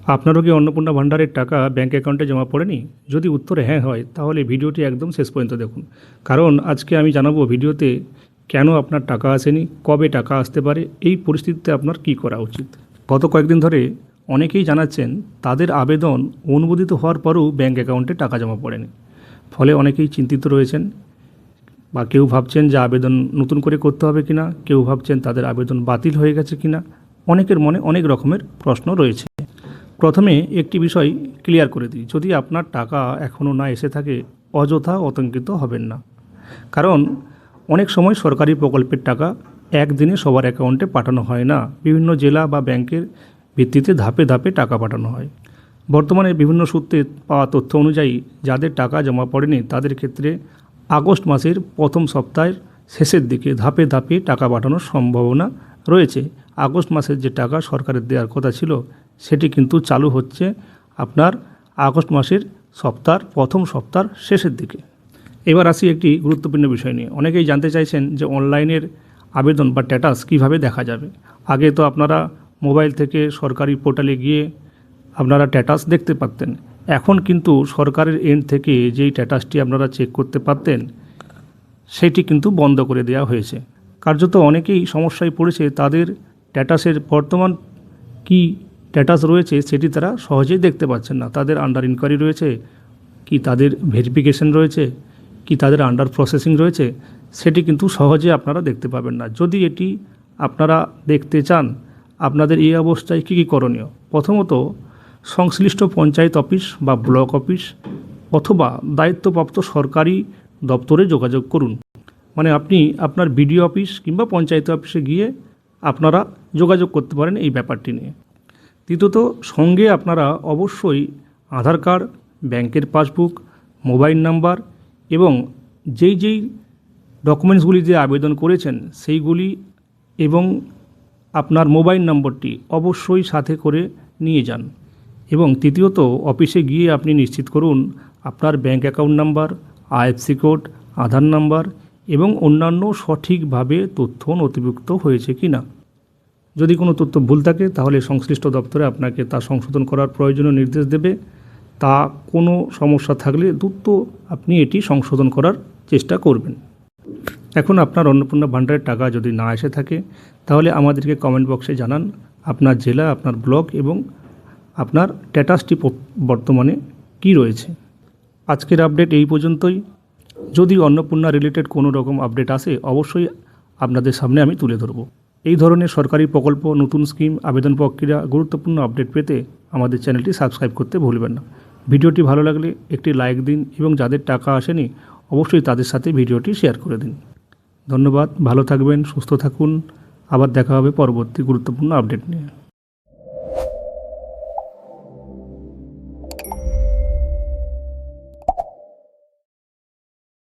আপনারও কি অন্নপূর্ণা ভাণ্ডারের টাকা ব্যাঙ্ক অ্যাকাউন্টে জমা পড়েনি? যদি উত্তরে হ্যাঁ হয় তাহলে ভিডিওটি একদম শেষ পর্যন্ত দেখুন, কারণ আজকে আমি জানাবো ভিডিওতে কেন আপনার টাকা আসেনি, কবে টাকা আসতে পারে, এই পরিস্থিতিতে আপনার কী করা উচিত। গত কয়েকদিন ধরে অনেকেই জানাচ্ছেন তাদের আবেদন অনুমোদিত হওয়ার পরেও ব্যাঙ্ক অ্যাকাউন্টে টাকা জমা পড়েনি। ফলে অনেকেই চিন্তিত রয়েছেন, বা কেউ ভাবছেন যে আবেদন নতুন করে করতে হবে কিনা, কেউ ভাবছেন তাদের আবেদন বাতিল হয়ে গেছে কিনা। অনেকের মনে অনেক রকমের প্রশ্ন রয়েছে। প্রথমে একটি বিষয় ক্লিয়ার করে দিই, যদি আপনার টাকা এখনও না এসে থাকে অযথা আতঙ্কিত হবেন না, কারণ অনেক সময় সরকারি প্রকল্পের টাকা একদিনে সবার অ্যাকাউন্টে পাঠানো হয় না। বিভিন্ন জেলা বা ব্যাংকের ভিত্তিতে ধাপে ধাপে টাকা পাঠানো হয়। বর্তমানে বিভিন্ন সূত্রে পাওয়া তথ্য অনুযায়ী যাদের টাকা জমা পড়েনি তাদের ক্ষেত্রে আগস্ট মাসের প্রথম সপ্তাহের শেষের দিকে ধাপে ধাপে টাকা পাঠানোর সম্ভাবনা রয়েছে। আগস্ট মাসের যে টাকা সরকারের দেওয়ার কথা ছিল সেটি কিন্তু চালু হচ্ছে আপনার আগস্ট মাসের প্রথম সপ্তাহের শেষের দিকে। এবার আসি একটি গুরুত্বপূর্ণ বিষয় নিয়ে। অনেকেই জানতে চাইছেন যে অনলাইনের আবেদন বা স্ট্যাটাস কীভাবে দেখা যাবে। আগে তো আপনারা মোবাইল থেকে সরকারি পোর্টালে গিয়ে আপনারা স্ট্যাটাস দেখতে পারতেন। এখন কিন্তু সরকারের এন্ড থেকে যেই স্ট্যাটাসটি আপনারা চেক করতে পারতেন সেটি কিন্তু বন্ধ করে দেওয়া হয়েছে। কার্যত অনেকেই সমস্যায় পড়েছে, তাদের স্ট্যাটাসের বর্তমান কি স্ট্যাটাস রয়েছে সেটি তারা সহজেই দেখতে পাচ্ছেন না। তাদের আন্ডার ইনকোয়ারি রয়েছে কি, তাদের ভেরিফিকেশন রয়েছে কি, তাদের আন্ডার প্রসেসিং রয়েছে, সেটি কিন্তু সহজে আপনারা দেখতে পাবেন না। যদি এটি আপনারা দেখতে চান, আপনাদের এই অবস্থায় কী কী করণীয়? প্রথমত, সংশ্লিষ্ট পঞ্চায়েত অফিস বা ব্লক অফিস অথবা দায়িত্বপ্রাপ্ত সরকারি দপ্তরে যোগাযোগ করুন। মানে আপনি আপনার বিডিও অফিস কিংবা পঞ্চায়েত অফিসে গিয়ে আপনারা যোগাযোগ করতে পারেন এই ব্যাপারটি নিয়ে। দ্বিতীয়ত, সঙ্গে আপনারা অবশ্যই আধার কার্ড, ব্যাংকের পাসবুক, মোবাইল নাম্বার এবং যেই ডকুমেন্টসগুলি যে আবেদন করেছেন সেইগুলি এবং আপনার মোবাইল নম্বরটি অবশ্যই সাথে করে নিয়ে যান। এবং তৃতীয়ত, অফিসে গিয়ে আপনি নিশ্চিত করুন আপনার bank account number, IFSC code, Aadhaar number এবং অন্যান্য সঠিকভাবে তথ্য নথিভুক্ত হয়েছে কি না। যদি কোনো তথ্য ভুল থাকে তাহলে সংশ্লিষ্ট দপ্তরে আপনাকে তা সংশোধন করার প্রয়োজনীয় নির্দেশ দেবে। তা কোনো সমস্যা থাকলে দ্রুত আপনি এটি সংশোধন করার চেষ্টা করবেন। এখন আপনার অন্নপূর্ণা ভাণ্ডারের টাকা যদি না এসে থাকে তাহলে আমাদেরকে কমেন্ট বক্সে জানান আপনার জেলা, আপনার ব্লক এবং আপনার স্ট্যাটাসটি বর্তমানে কি রয়েছে। আজকের আপডেট এই পর্যন্তই। যদি অন্নপূর্ণা রিলেটেড কোনো রকম আপডেট আসে অবশ্যই আপনাদের সামনে আমি তুলে ধরব। এই ধরনের সরকারি প্রকল্প, নতুন স্কিম, আবেদন প্রক্রিয়া, গুরুত্বপূর্ণ আপডেট পেতে আমাদের চ্যানেলটি সাবস্ক্রাইব করতে ভুলবেন না। ভিডিওটি ভালো লাগলে একটি লাইক দিন এবং যাদের টাকা আসেনি অবশ্যই তাদের সাথে ভিডিওটি শেয়ার করে দিন। ধন্যবাদ, ভালো থাকবেন, সুস্থ থাকুন। আবার দেখা হবে পরবর্তী গুরুত্বপূর্ণ আপডেট নিয়ে।